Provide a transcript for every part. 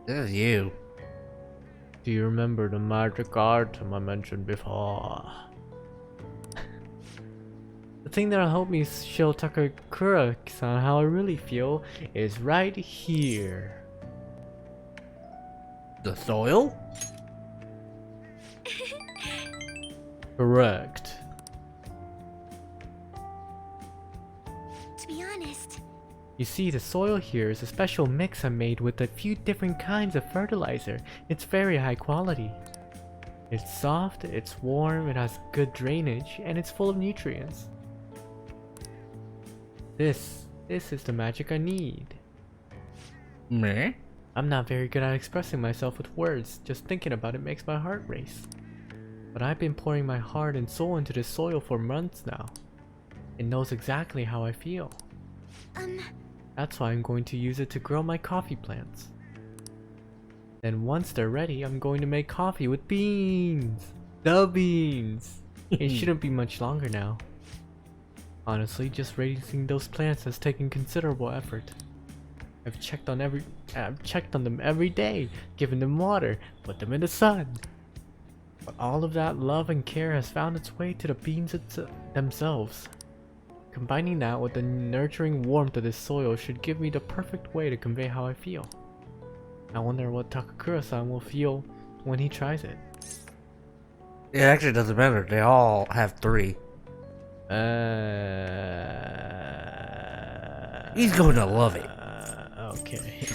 This is you. Do you remember the magic item I mentioned before? The thing that'll help me show Takakura-san how I really feel is right here. The soil? Correct. To be honest, You see, the soil here is a special mix I made with a few different kinds of fertilizer. It's very high quality. It's soft, it's warm, it has good drainage, and it's full of nutrients. This is the magic I need. Meh? I'm not very good at expressing myself with words. Just thinking about it makes my heart race. But I've been pouring my heart and soul into this soil for months now. It knows exactly how I feel. That's why I'm going to use it to grow my coffee plants. Then once they're ready, I'm going to make coffee with beans! The beans! It shouldn't be much longer now. Honestly, just raising those plants has taken considerable effort. I've checked on them every day, given them water, put them in the sun. But all of that love and care has found its way to the beans themselves. Combining that with the nurturing warmth of this soil should give me the perfect way to convey how I feel. I wonder what Takakura-san will feel when he tries it. It actually doesn't matter. They all have 3. He's going to love it. Okay.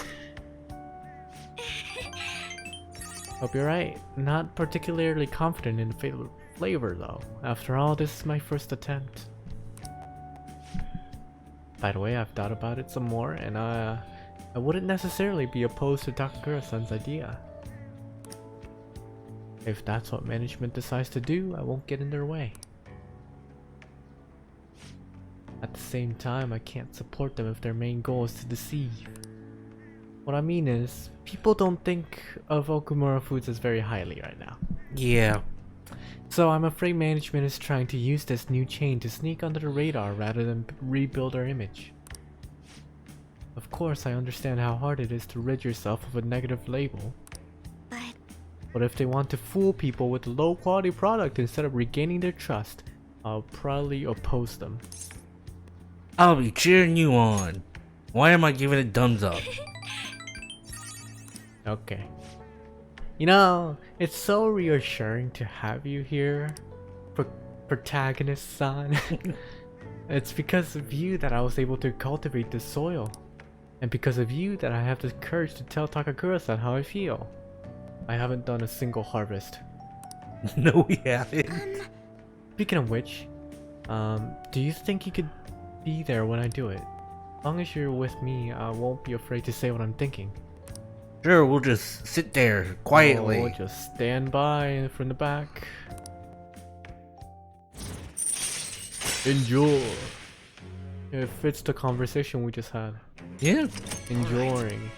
Hope you're right. Not particularly confident in the flavor though. After all, this is my first attempt. By the way, I've thought about it some more, and I wouldn't necessarily be opposed to Takakura-san's idea. If that's what management decides to do, I won't get in their way. At the same time, I can't support them if their main goal is to deceive. What I mean is, people don't think of Okumura Foods as very highly right now. Yeah. So I'm afraid management is trying to use this new chain to sneak under the radar rather than rebuild our image. Of course, I understand how hard it is to rid yourself of a negative label. But if they want to fool people with a low quality product instead of regaining their trust, I'll probably oppose them. I'll be cheering you on. Why am I giving it thumbs up? Okay. You know, it's so reassuring to have you here, protagonist-san. It's because of you that I was able to cultivate this soil. And because of you that I have the courage to tell Takakura-san how I feel. I haven't done a single harvest. No, we haven't. Speaking of which, do you think you could be there when I do it? As long as you're with me, I won't be afraid to say what I'm thinking. Sure, we'll just sit there quietly. We'll just stand by from the back. Enjoy. It fits the conversation we just had. Yeah. Enjoying.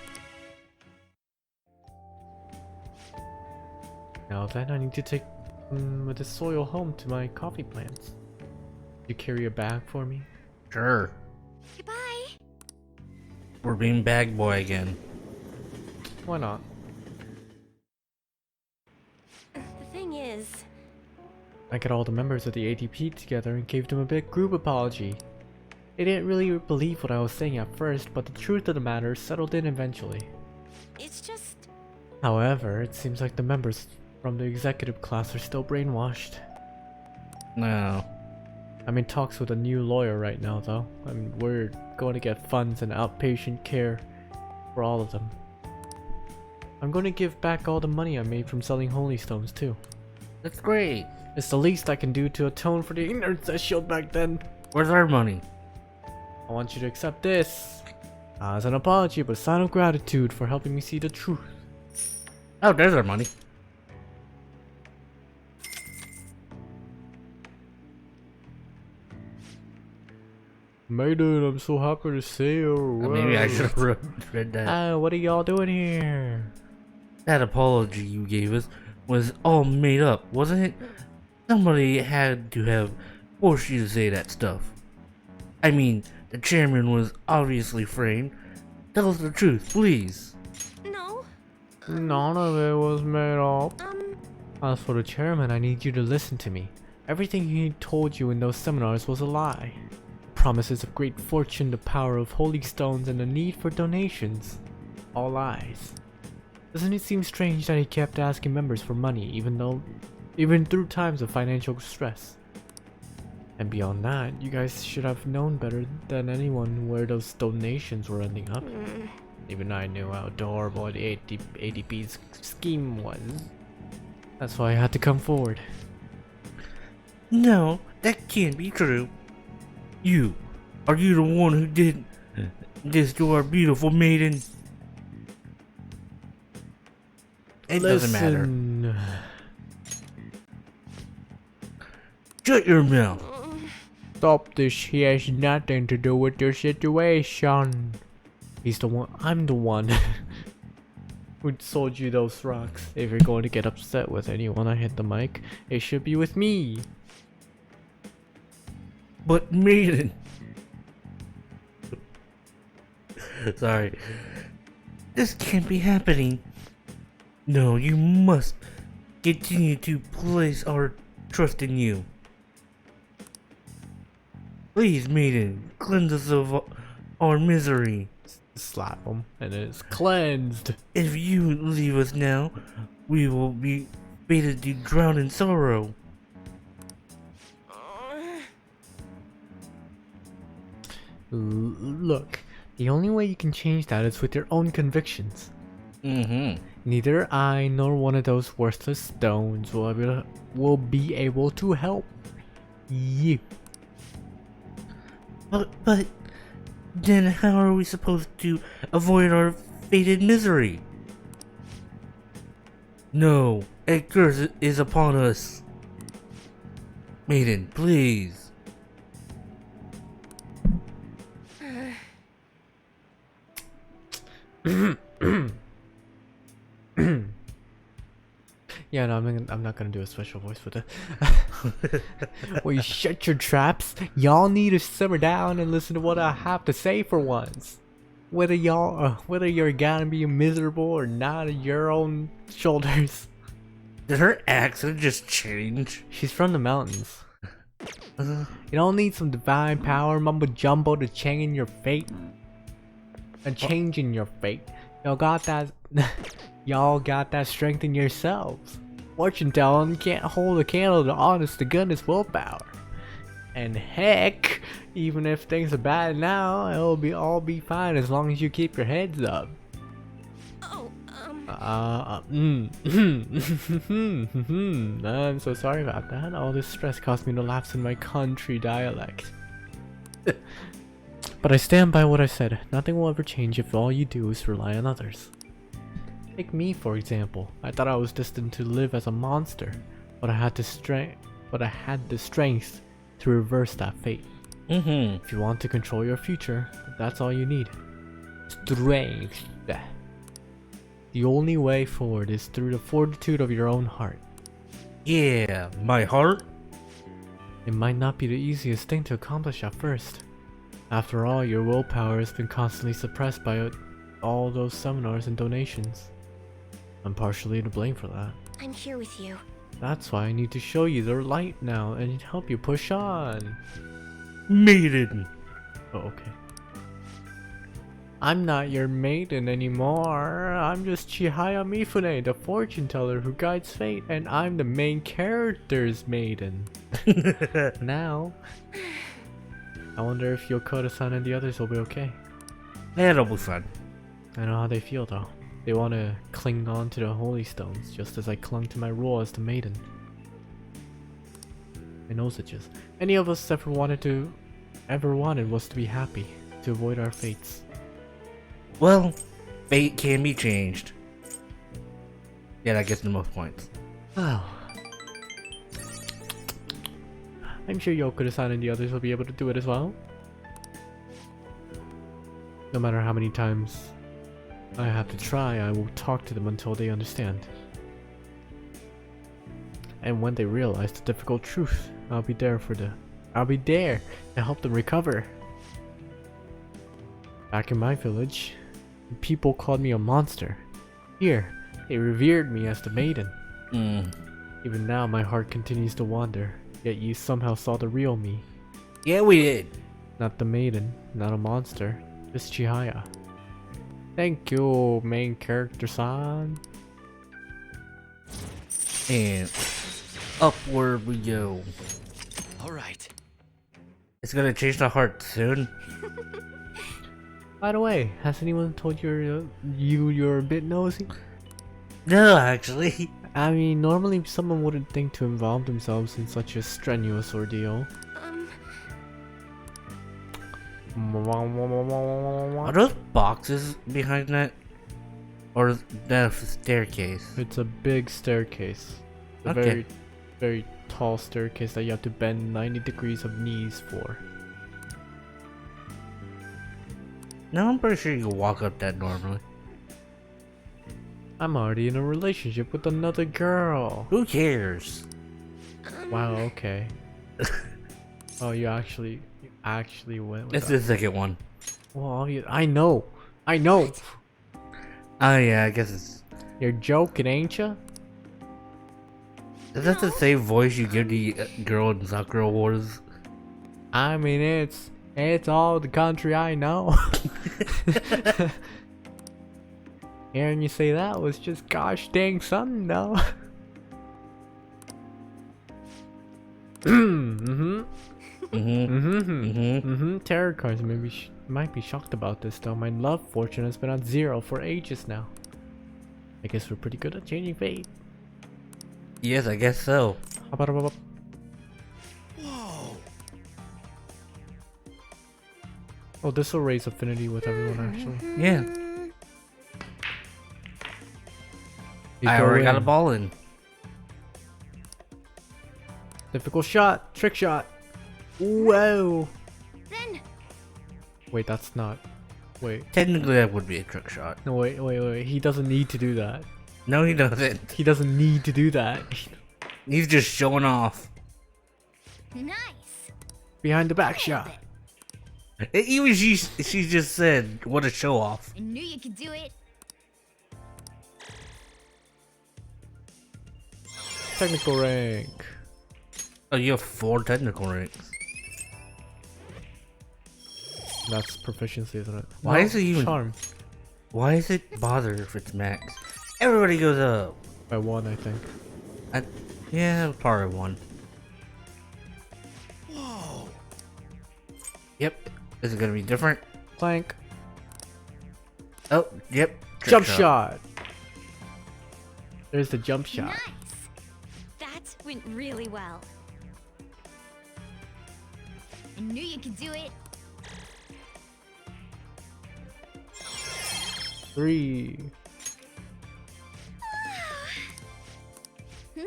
Now then, I need to take the soil home to my coffee plants. You carry a bag for me? Sure. goodbye. We're being bag boy again. Why not? The thing is, I got all the members of the ADP together and gave them a big group apology. They didn't really believe what I was saying at first, but the truth of the matter settled in eventually. it's just... However, it seems like the members from the executive class are still brainwashed. No. I'm in talks with a new lawyer right now though. We're going to get funds and outpatient care for all of them. I'm going to give back all the money I made from selling holy stones too. That's great. It's the least I can do to atone for the ignorance I showed back then. Where's our money? I want you to accept this as an apology but a sign of gratitude for helping me see the truth. Oh, there's our money. Maiden, I'm so happy to see you. Maybe I should have read that. What are y'all doing here? That apology you gave us was all made up, wasn't it? Somebody had to have forced you to say that stuff. I mean, the chairman was obviously framed. Tell us the truth, please. No, None of it was made up. Um, As for the chairman, I need you to listen to me. Everything he told you in those seminars was a lie. Promises of great fortune, the power of holy stones, and the need for donations. All lies. Doesn't it seem strange that he kept asking members for money even through times of financial stress? And beyond that, you guys should have known better than anyone where those donations were ending up. Even I knew how horrible the ADP's scheme was. That's why I had to come forward. No, that can't be true. Are you the one who did this to our beautiful maiden? It doesn't matter. Listen. Shut your mouth. Stop this. He has nothing to do with your situation. He's the one. I'm the one who sold you those rocks. If you're going to get upset with anyone I hit the mic, it should be with me. But maiden. Sorry. This can't be happening. No, you must continue to place our trust in you. Please, maiden, cleanse us of our misery. Slap him, and it's cleansed. If you leave us now, we will be fated to drown in sorrow. Look, the only way you can change that is with your own convictions. Neither I nor one of those worthless stones will be able to help you. But then how are we supposed to avoid our fated misery? No, a curse is upon us. Maiden, please. Yeah, no, I'm not gonna do a special voice for that. Well, you shut your traps. Y'all need to simmer down and listen to what I have to say for once. Whether you're gonna be miserable or not, your own shoulders. Did her accent just change? She's from the mountains. You don't need some divine power mumbo jumbo to change your fate. And changing your fate. Y'all got that. Y'all got that strength in yourselves. Fortune telling can't hold a candle to honest to goodness willpower. And heck, even if things are bad now, it'll all be fine as long as you keep your heads up. oh, I'm so sorry about that. All this stress caused me to lapse in my country dialect. But I stand by what I said. Nothing will ever change if all you do is rely on others. Take me, for example. I thought I was destined to live as a monster, but I had the strength to reverse that fate. If you want to control your future, that's all you need. Strength. The only way forward is through the fortitude of your own heart. Yeah, my heart? It might not be the easiest thing to accomplish at first. After all, your willpower has been constantly suppressed by all those seminars and donations. I'm partially to blame for that. I'm here with you. That's why I need to show you the light now and help you push on. Maiden. Oh, okay. I'm not your maiden anymore. I'm just Chihaya Mifune, the fortune teller who guides fate, and I'm the main character's maiden. Now, I wonder if Yokota-san and the others will be okay. That'll be fun. I know how they feel though. They want to cling on to the holy stones, just as I clung to my role as the maiden. My nose itches. Any of us ever wanted was to be happy, to avoid our fates. Well, fate can be changed. Yeah, that gets the most points. Wow. I'm sure Yokota-san and the others will be able to do it as well. No matter how many times I have to try, I will talk to them until they understand. And when they realize the difficult truth, I'll be there to help them recover. Back in my village, people called me a monster. Here, They revered me as the maiden. Hmm. Even now, my heart continues to wander. Yet you somehow saw the real me. Yeah, we did. Not the maiden, not a monster, just Chihaya. Thank you, main character son. And upward we go. All right. It's gonna change the heart soon. By the way, has anyone told you're a bit nosy? No, actually. I mean, normally someone wouldn't think to involve themselves in such a strenuous ordeal. Are those boxes behind that? Or is that a staircase? It's a big staircase. A Okay. very, very tall staircase that you have to bend 90 degrees of knees for. No, I'm pretty sure you can walk up that normally. I'm already in a relationship with another girl. Who cares? Wow, okay. Oh, you actually went with It's that. the second one. Well, I know. I know. Oh yeah, I guess it's... You're joking, ain't ya? Is that the same voice you give the girl in Sakura Wars? I mean, it's all the country I know. Hearing you say that was just gosh dang something, though. mm-hmm. Tarot cards might be shocked about this though. My love fortune has been on 0 for ages now. I guess we're pretty good at changing fate. Yes, I guess so. Whoa. Oh, this will raise affinity with everyone actually. Yeah. You I go already got a in. ball in. Difficult shot, trick shot. Whoa. Then Wait, that's not. Wait. Technically, that would be a trick shot. No, wait. He doesn't need to do that. No, he doesn't. He doesn't need to do that. He's just showing off. nice. Behind the back shot. Even she just said, what a show off. I knew you could do it. Technical rank. Oh, you have 4 technical ranks. That's proficiency, isn't it? Why No, is it even- charm? Why does it bother if it's max? Everybody goes up. By 1, I think. Yeah, probably 1. Whoa. Yep. Is it gonna be different? Plank. Oh, yep. Trick Jump shot. There's the jump shot. Nice. That went really well. I knew you could do it. 3. Wow.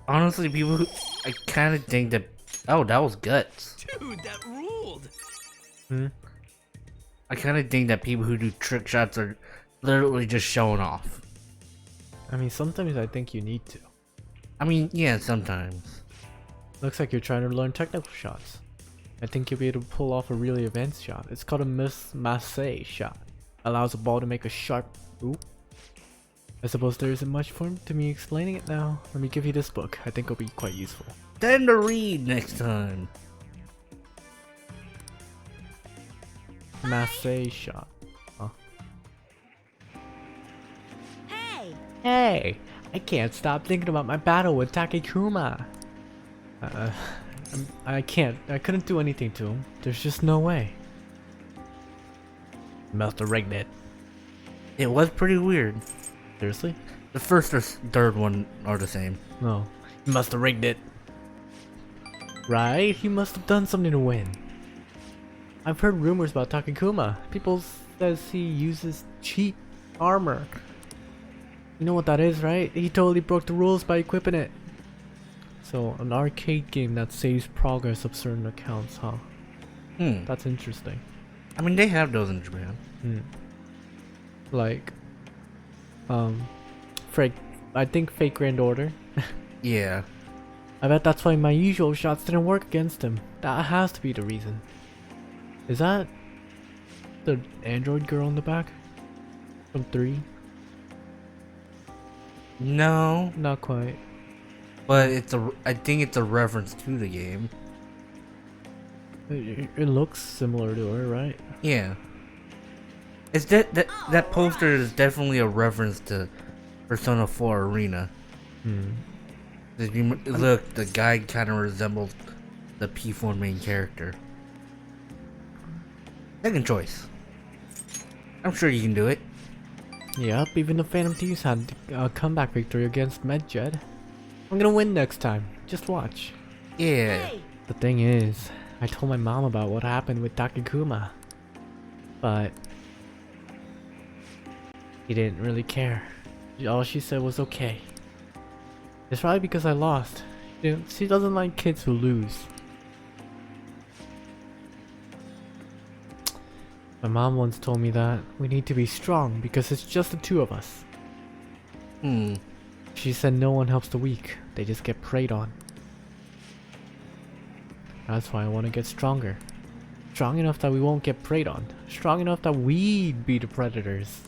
Honestly, people who... I kind of think that... Oh, that was guts. Dude, that ruled. Hmm? I kind of think that people who do trick shots are literally just showing off. I mean, sometimes I think you need to. I mean, yeah, sometimes. Looks like you're trying to learn technical shots. I think you'll be able to pull off a really advanced shot. It's called a masse shot. Allows a ball to make a sharp... Ooh. I suppose there isn't much point to me explaining it now. Let me give you this book. I think it'll be quite useful. Time to read next time. Masse shot. Huh. Hey. Hey! I can't stop thinking about my battle with Takekuma. I couldn't do anything to him. There's just no way. Must have rigged it. It was pretty weird. Seriously? The first or third one are the same. No. He must have rigged it. Right? He must have done something to win. I've heard rumors about Takekuma. People says he uses cheap armor. You know what that is, right? He totally broke the rules by equipping it. So, an arcade game that saves progress of certain accounts, huh? That's interesting. I mean, they have those in Japan. Like, I think Fake Grand Order. Yeah. I bet that's why my usual shots didn't work against him. That has to be the reason. Is that the android girl in the back? From 3? No, Not quite. but I think it's a reference to the game. It looks similar to her, right? Yeah. It's that poster is definitely a reference to Persona 4 Arena. If you look, the guy kind of resembles the P4 main character. Second choice. I'm sure you can do it. Yep, even the Phantom Thieves had a comeback victory against Medjed. I'm gonna win next time. Just watch. Yeah. The thing is, I told my mom about what happened with Takakuma, but he didn't really care. All she said was okay. It's probably because I lost. She doesn't like kids who lose. My mom once told me that we need to be strong because it's just the two of us. She said no one helps the weak, they just get preyed on. That's why I want to get stronger. Strong enough that we won't get preyed on. Strong enough that we'd be the predators.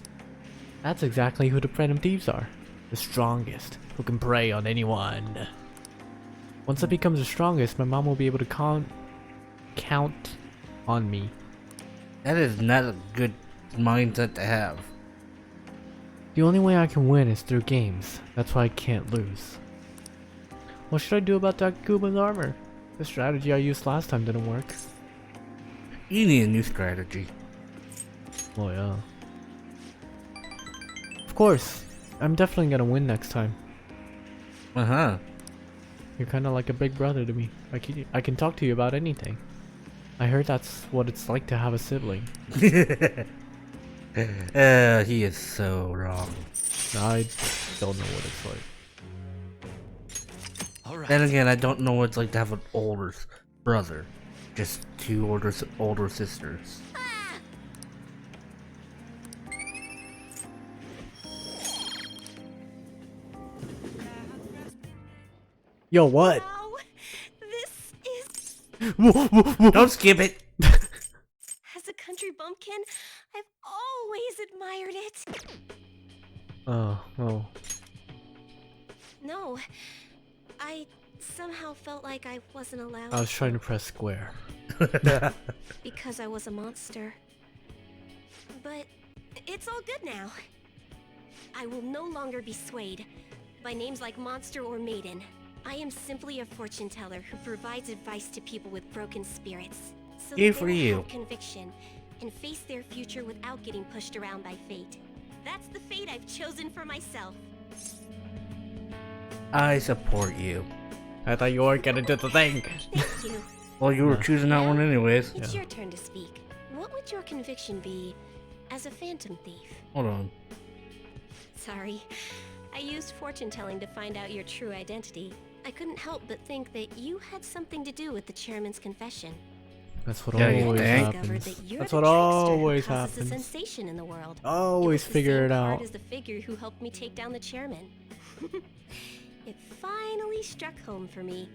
That's exactly who the Phantom Thieves are. The strongest, who can prey on anyone. Once I become the strongest, my mom will be able to count on me. That is not a good mindset to have. The only way I can win is through games. That's why I can't lose. What should I do about Takuma's armor? The strategy I used last time didn't work. You need a new strategy. Oh yeah. Of course. I'm definitely gonna win next time. Uh-huh. You're kinda like a big brother to me. I can talk to you about anything. I heard that's what it's like to have a sibling. He is so wrong. I don't know what it's like. All right. Then again, I don't know what it's like to have an older brother. Just two older sisters. Yo, what? Wow, this is... Don't skip it! As a country bumpkin, I've always admired it. Oh, well. No, I somehow felt like I wasn't allowed I was trying to press square. because I was a monster. But it's all good now. I will no longer be swayed by names like monster or maiden. I am simply a fortune teller who provides advice to people with broken spirits, so Yay that for they will you. have conviction and face their future without getting pushed around by fate. That's the fate I've chosen for myself. I support you. I thought you weren't gonna do the thing. Thank you. Well, you were choosing that one anyways. It's Yeah. your turn to speak. What would your conviction be as a phantom thief? Hold on. Sorry, I used fortune telling to find out your true identity. I couldn't help but think that you had something to do with the chairman's confession. That's what Yeah, you always think? Discovered happens. that you're That's the what trickster always who causes a happens. sensation in the world. Always It was the figure same it card out. as the figure who helped me take down the chairman. It finally struck home for me.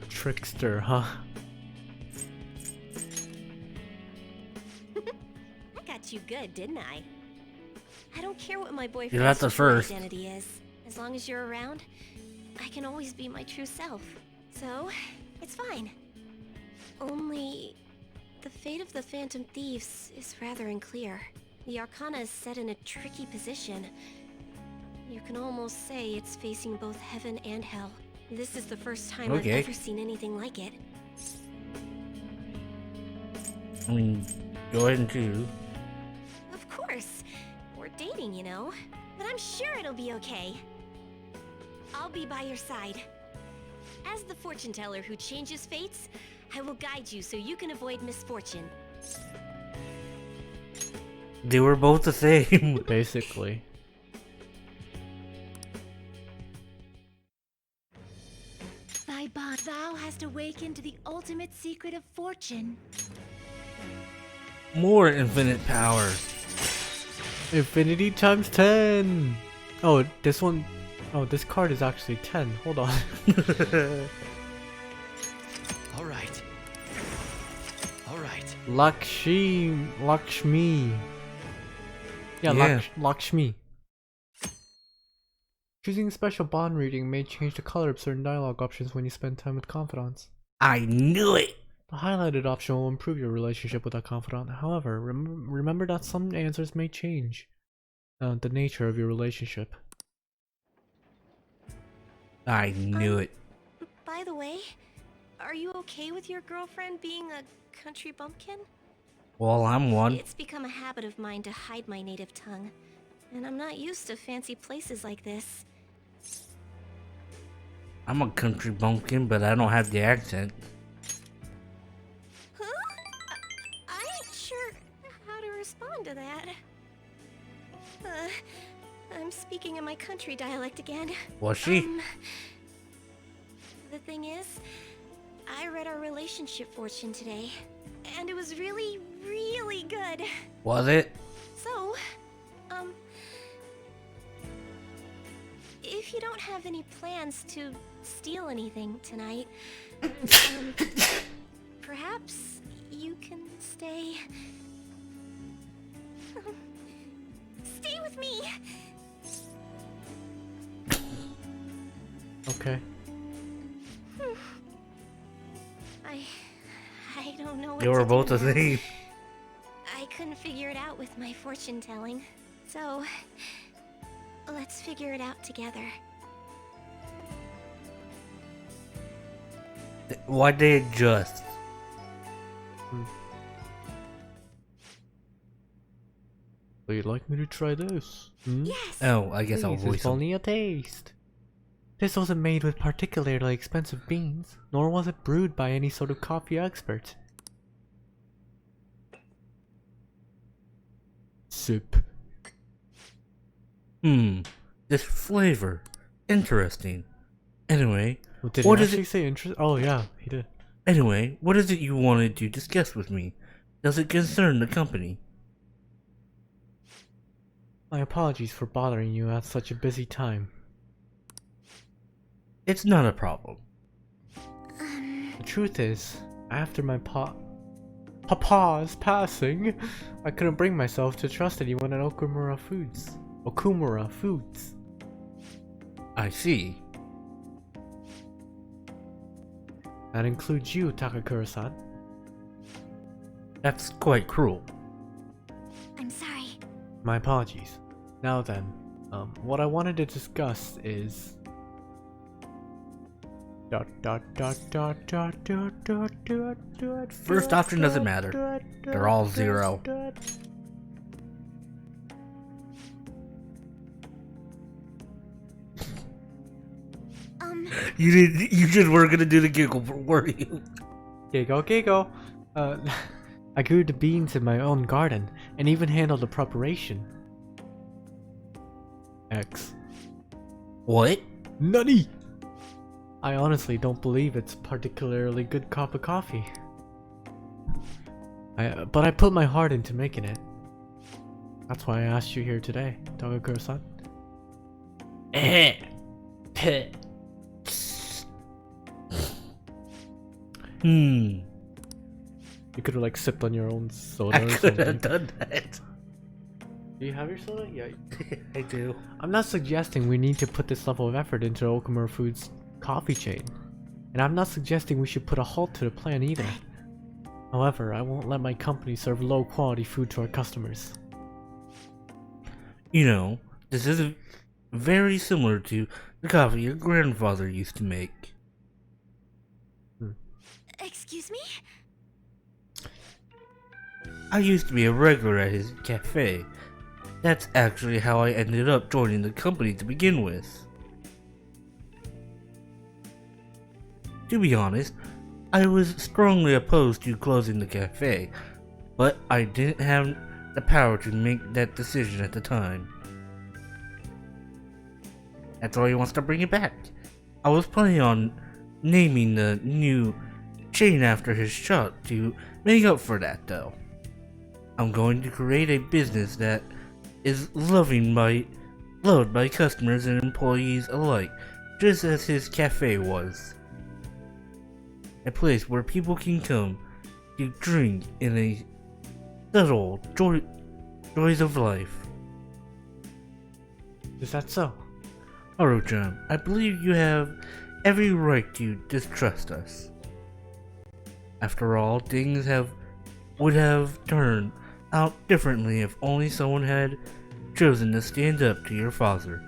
Trickster, huh? I got you good, didn't I? I don't care what my You got boyfriend's the true first. identity is. As long as you're around, I can always be my true self. So, it's fine. Only, the fate of the Phantom Thieves is rather unclear. The Arcana is set in a tricky position. You can almost say it's facing both heaven and hell. This is the first time Okay. I've ever seen anything like it. I mean, go ahead and choose. Of course. We're dating, you know. But I'm sure it'll be okay. I'll be by your side. As the fortune teller who changes fates, I will guide you so you can avoid misfortune. They were both the same. Basically. Thy bond thou hast awakened to the ultimate secret of fortune. More infinite power. Infinity times 10! Oh, this one... Oh, this card is actually 10. Hold on. All right. All right. right. Lakshmi. Yeah, Yeah. Lakshmi. Choosing a special bond reading may change the color of certain dialogue options when you spend time with confidants. I knew it! The highlighted option will improve your relationship with a confidant. However, remember that some answers may change the nature of your relationship. I knew it. By the way, are you okay with your girlfriend being a country bumpkin? Well, I'm one. It's become a habit of mine to hide my native tongue, and I'm not used to fancy places like this. I'm a country bumpkin, but I don't have the accent. Huh? I ain't sure how to respond to that. I'm speaking in my country dialect again. Was she? The thing is, I read our relationship fortune today, and it was really, really good. Was it? So, if you don't have any plans to steal anything tonight, perhaps you can stay. Stay with me! Okay. I don't know what They to were do both the now. same. I couldn't figure it out with my fortune telling, so let's figure it out together. Why'd they adjust? Would you like me to try this? Hmm? Yes! Oh, I guess I'll Please, voice it's him. only a taste. This wasn't made with particularly expensive beans, nor was it brewed by any sort of coffee expert. Sip. This flavor. Interesting. Anyway, Did what he is actually it? say interest? Oh yeah, he did. Anyway, what is it you wanted to discuss with me? Does it concern the company? My apologies for bothering you at such a busy time. It's not a problem. The truth is, after my papa's passing, I couldn't bring myself to trust anyone at Okumura Foods. Okumura Foods. I see. That includes you, Takakura-san. That's quite cruel. I'm sorry. My apologies. Now then, what I wanted to discuss is... First option doesn't matter. They're all 0. You just were gonna do the giggle, were you? Giggle. I grew the beans in my own garden, and even handled the preparation. X. What? Nutty! I honestly don't believe it's a particularly good cup of coffee. But I put my heart into making it. That's why I asked you here today, Takakura-san. You could have like sipped on your own soda I or could something. have done that. Do you have your soda? Yeah. I do. I'm not suggesting we need to put this level of effort into Okumura Foods' coffee chain. And I'm not suggesting we should put a halt to the plan either. However, I won't let my company serve low quality food to our customers. You know, this is very similar to the coffee your grandfather used to make. Excuse me? I used to be a regular at his cafe. That's actually how I ended up joining the company to begin with. To be honest, I was strongly opposed to closing the cafe, but I didn't have the power to make that decision at the time. That's why he wants to bring it back. I was planning on naming the new chain after his shop to make up for that though. I'm going to create a business that is loved by customers and employees alike, just as his cafe was. A place where people can come to drink in a subtle joys of life. Is that so? Haru-chan, I believe you have every right to distrust us. After all, things would have turned out differently if only someone had chosen to stand up to your father.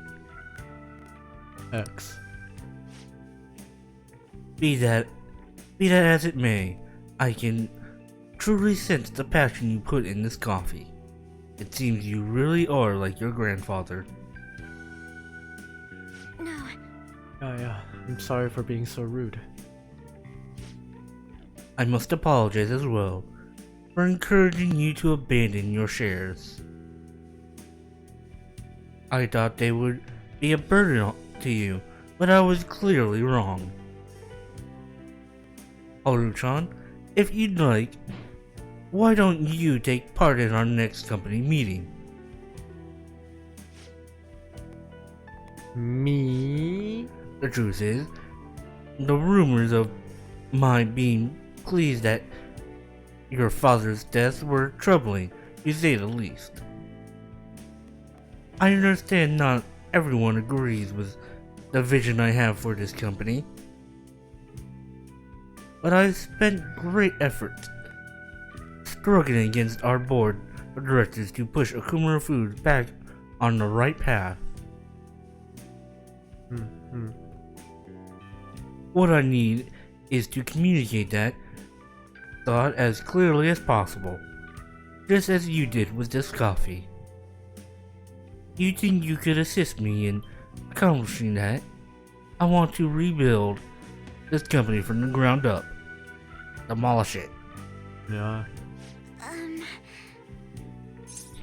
X. Be that as it may, I can truly sense the passion you put in this coffee. It seems you really are like your grandfather. No, I'm sorry for being so rude. I must apologize as well for encouraging you to abandon your shares. I thought they would be a burden to you, but I was clearly wrong. Haru-chan, if you'd like, why don't you take part in our next company meeting? Me? The truth is, the rumors of my being pleased at your father's death were troubling, to say the least. I understand not everyone agrees with the vision I have for this company, but I've spent great effort struggling against our board of directors to push Okumura Foods back on the right path. What I need is to communicate that thought as clearly as possible, just as you did with this coffee. You think you could assist me in accomplishing that? I want to rebuild this company from the ground up. Demolish it. Yeah.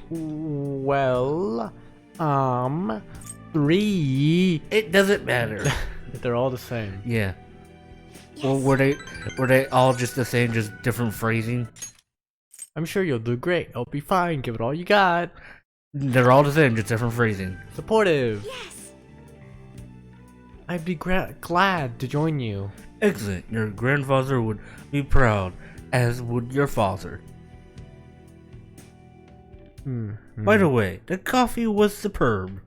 Well, 3. It doesn't matter. They're all the same. Yeah. yes. Well, were they all just the same, just different phrasing? I'm sure you'll do great. I'll be fine. Give it all you got. They're all the same, just different phrasing. Supportive. Yes. I'd be glad to join you. Excellent. Your grandfather would be proud, as would your father. By the way, the coffee was superb.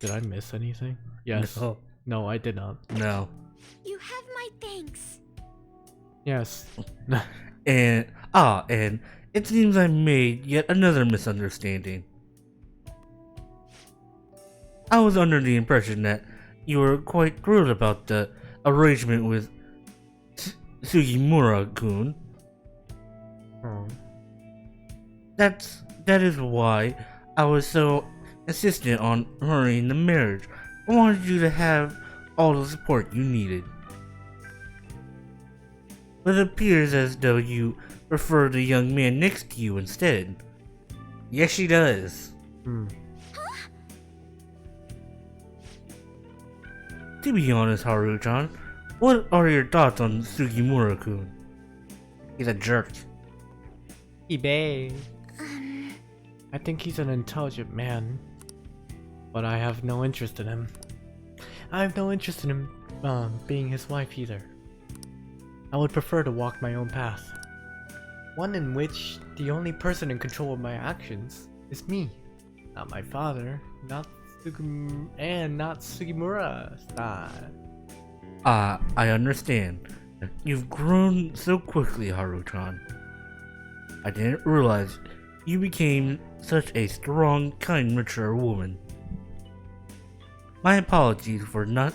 Did I miss anything? Yes. No. No, I did not. No. You have my thanks. Yes. And it seems I made yet another misunderstanding. I was under the impression that you were quite thrilled about the arrangement with Sugimura-kun. Oh. That is why I was so insistent on hurrying the marriage. I wanted you to have all the support you needed. But it appears as though you prefer the young man next to you instead. Yes, she does. To be honest, Haru-chan, what are your thoughts on Sugimura-kun? He's a jerk. eBay. I think he's an intelligent man, but I have no interest in him. I have no interest in him being his wife either. I would prefer to walk my own path. One in which the only person in control of my actions is me. Not my father, not Sugimura-san. I understand. You've grown so quickly, Haru-chan. I didn't realize you became such a strong, kind, mature woman. My apologies for not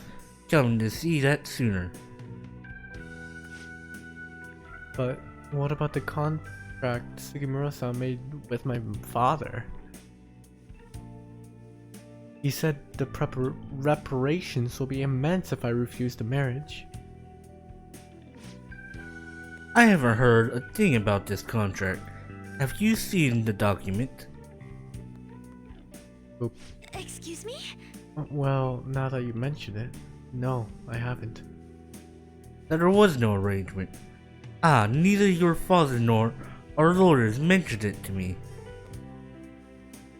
coming to see that sooner. But what about the contract Sugimura-san made with my father? He said the reparations will be immense if I refuse the marriage. I haven't heard a thing about this contract. Have you seen the document? Excuse me? Well, now that you mention it, no, I haven't. That there was no arrangement. Neither your father nor our lawyers mentioned it to me.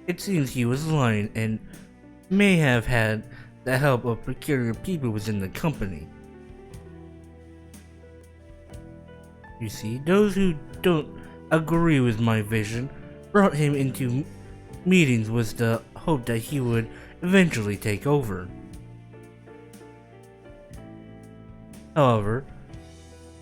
It seems he was lying and may have had the help of peculiar people within the company. You see, those who don't agree with my vision brought him into meetings with the hope that he would eventually take over. However,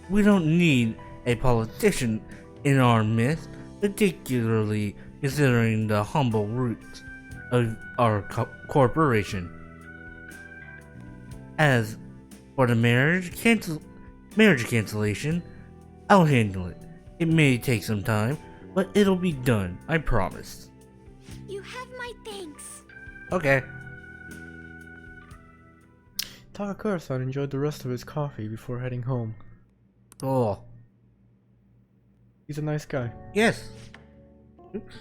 we don't need a politician in our midst, particularly considering the humble roots of our corporation. As for the marriage cancellation, I'll handle it. It may take some time, but it'll be done, I promise. You have my thanks. Okay. Takakura-san enjoyed the rest of his coffee before heading home. Oh, He's a nice guy. yes. Oops.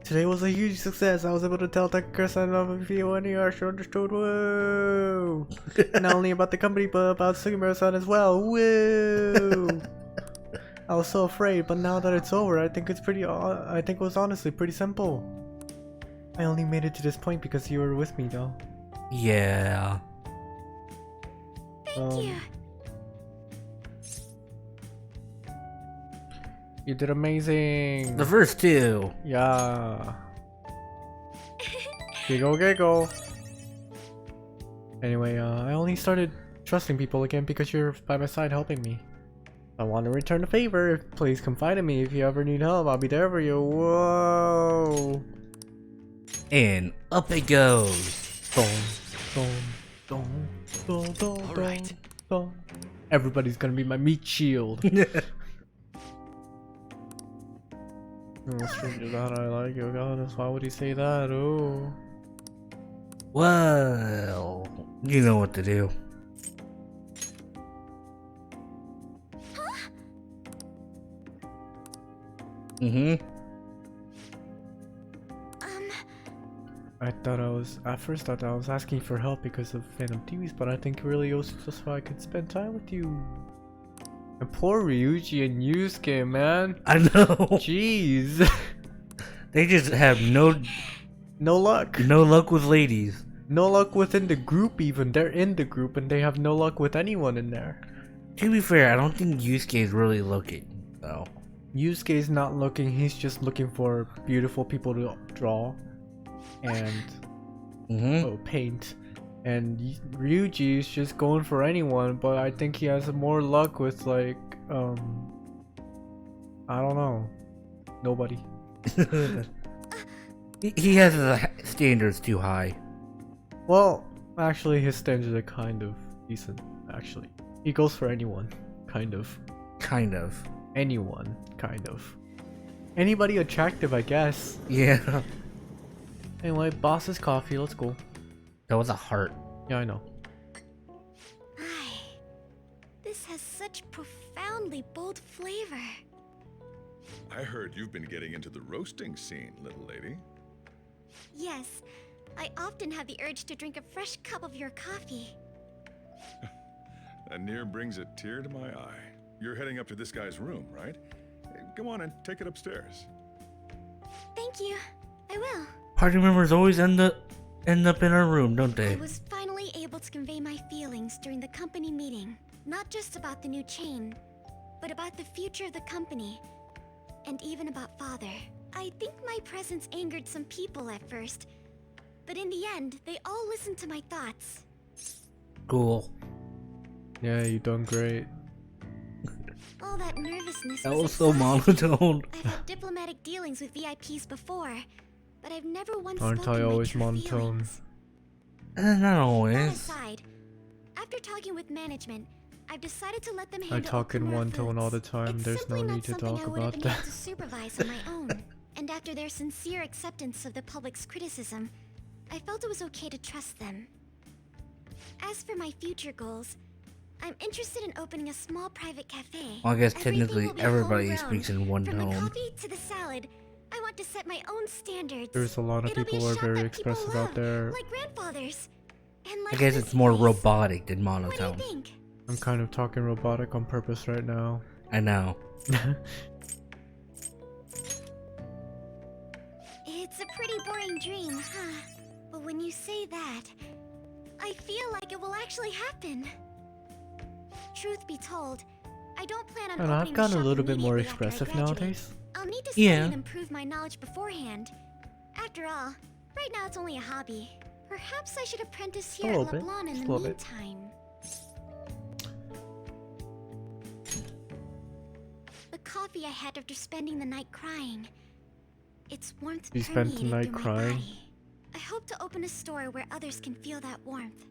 Today was a huge success. I was able to tell Takakura-san of feel any harsh understood. Whoa! Not only about the company, but about Sugimura-san as well. Whoa! I was so afraid, but now that it's over, I think it was honestly pretty simple. I only made it to this point because you were with me, though. Yeah. Thank you. You did amazing. The first two. Yeah. Giggle. Anyway, I only started trusting people again because you're by my side helping me. I want to return the favor. Please confide in me if you ever need help. I'll be there for you. Whoa. And up it goes. All right. Everybody's gonna be my meat shield. Oh, stranger that I like you, goddess. Why would he say that? Oh. Well, you know what to do. Mm-hmm. At first thought I was asking for help because of Phantom Thieves, but I think really it was just so I could spend time with you. And poor Ryuji and Yusuke, man. I know. Jeez. They just have no luck. luck with ladies. No luck within the group even. They're in the group and they have no luck with anyone in there. To be fair, I don't think Yusuke is really looking, though. Yusuke's not looking, he's just looking for beautiful people to draw and paint. And Ryuji is just going for anyone, but I think he has more luck with like, I don't know, nobody. He has the standards too high. Well, actually his standards are kind of decent, actually. He goes for anyone, kind of. Kind of. Anyone, kind of. Anybody attractive, I guess. Yeah. Anyway, boss's coffee, let's go. That was a heart. Yeah, I know. This has such profoundly bold flavor. I heard you've been getting into the roasting scene, little lady. Yes, I often have the urge to drink a fresh cup of your coffee. That near brings a tear to my eye. You're heading up to this guy's room, right? Go on and take it upstairs. Thank you. I will. Party members always end up in our room, don't I they? was finally able to convey my feelings during the company meeting. Not just about the new chain, but about the future of the company. And even about Father. I think my presence angered some people at first. But in the end, they all listened to my thoughts. Cool. Yeah, you done great. All that nervousness That was so exhausting. monotone. I've had diplomatic dealings with VIPs before, but I've never once Aren't spoken I my always true monotone? feelings. Not That always. aside, after talking with management, I've decided to let them I handle talk in Okamura one tone all the Foods. time, It's there's no simply not need to something talk I would have about been able that. to supervise on my own. And after their sincere acceptance of the public's criticism, I felt it was okay to trust them. As for my future goals, I'm interested in opening a small private cafe. Well, I guess Everything technically will be everybody homegrown. speaks in one From the tone. coffee to the salad, I want to set my own standards. There's a lot of It'll be people a who are shop very that people expressive love, out there. like grandfathers. And I like guess this it's more place. robotic than What do monotone. you think? I'm kind of talking robotic on purpose right now. I know. It's a pretty boring dream, huh? But when you say that, I feel like it will actually happen. truth be told, I don't plan on And I've opening the gotten a shop little bit more immediately after I expressive graduate. nowadays. I'll need to study Yeah. and improve my knowledge beforehand. After all, right now it's only a hobby. Perhaps I should apprentice here at little bit, Leblon in just the a little bit. meantime. The coffee I had after spending the night crying. Its warmth You spent the permeated night through my crying? body. I hope to open a store where others can feel that warmth.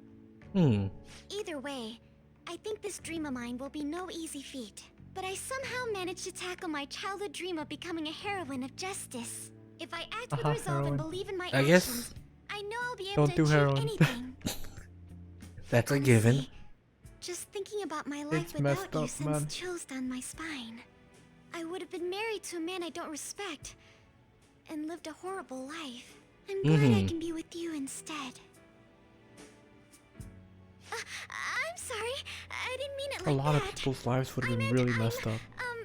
Hmm. Either way, I think this dream of mine will be no easy feat. But I somehow managed to tackle my childhood dream of becoming a heroine of justice. If I act with resolve heroine. and believe in my I actions, guess I know I'll be able Don't to do achieve heroin. anything. that's a given. Honestly, just thinking about my life It's without messed you up, sends man. chills down my spine. I would have been married to a man I don't respect and lived a horrible life. I'm glad I Mhm. can be with you instead. I'm sorry. I didn't mean it A like lot of that. people's lives would I have been meant really I'm, messed up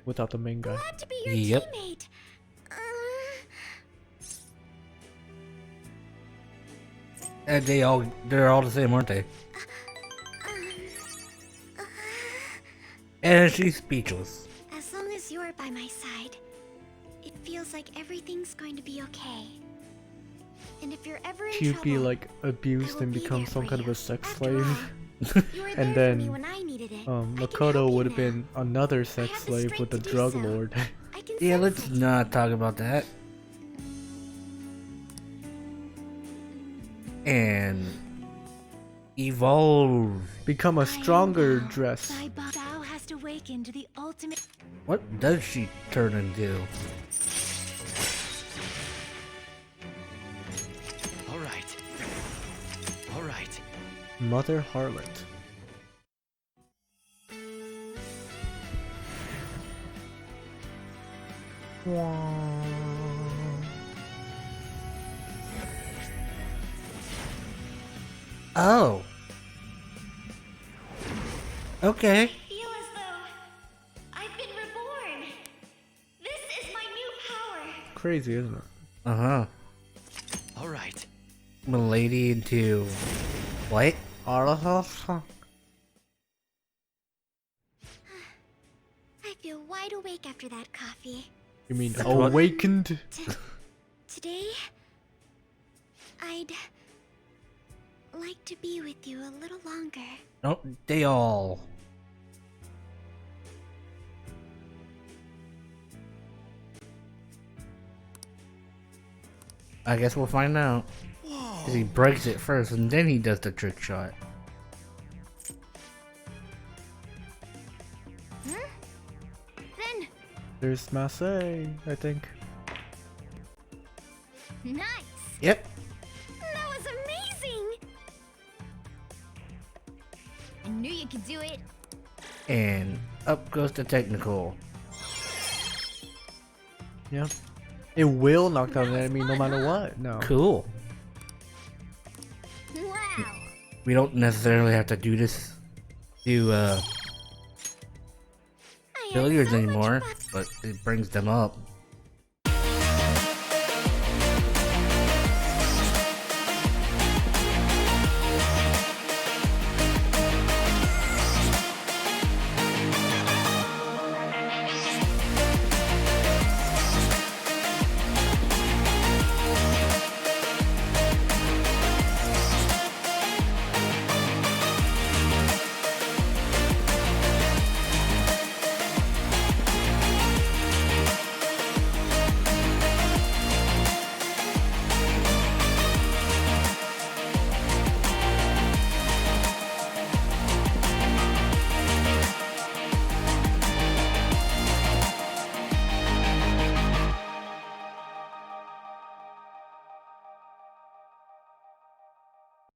without the main guy. Glad to be your Yep. teammate. And they're all the same, aren't they? And she's speechless. As long as you're by my side, it feels like everything's going to be okay. And if you're ever in She'd trouble, be like I abused will and be become there some for kind of you. a sex After slave. all, you were And there for me then, when I needed it. I can Makoto help you would have now. been another I sex have the slave with strength a to do drug so. lord. I can Yeah, sense let's it. not talk about that. And evolve. Become a I am stronger Thou. dress. Thou hast awakened to the ultimate. What does she turn into? All right. All right. Mother Harlot. Oh. Okay. I feel as though I've been reborn. This is my new power. Crazy, isn't it? Uh-huh. All right. Milady into what? Arahasa? I feel wide awake after that coffee. You mean That's what- awakened? Today, I'd like to be with you a little longer. No, they all. I guess we'll find out. 'Cause he breaks it first and then he does the trick shot. Then, There's Masay, I think. nice. Yep. That was amazing. I knew you could do it. And up goes the technical. Yeah. It will knock down an enemy no matter what. No. Cool. Wow. We don't necessarily have to do this to I had failures so much anymore, fun. but it brings them up.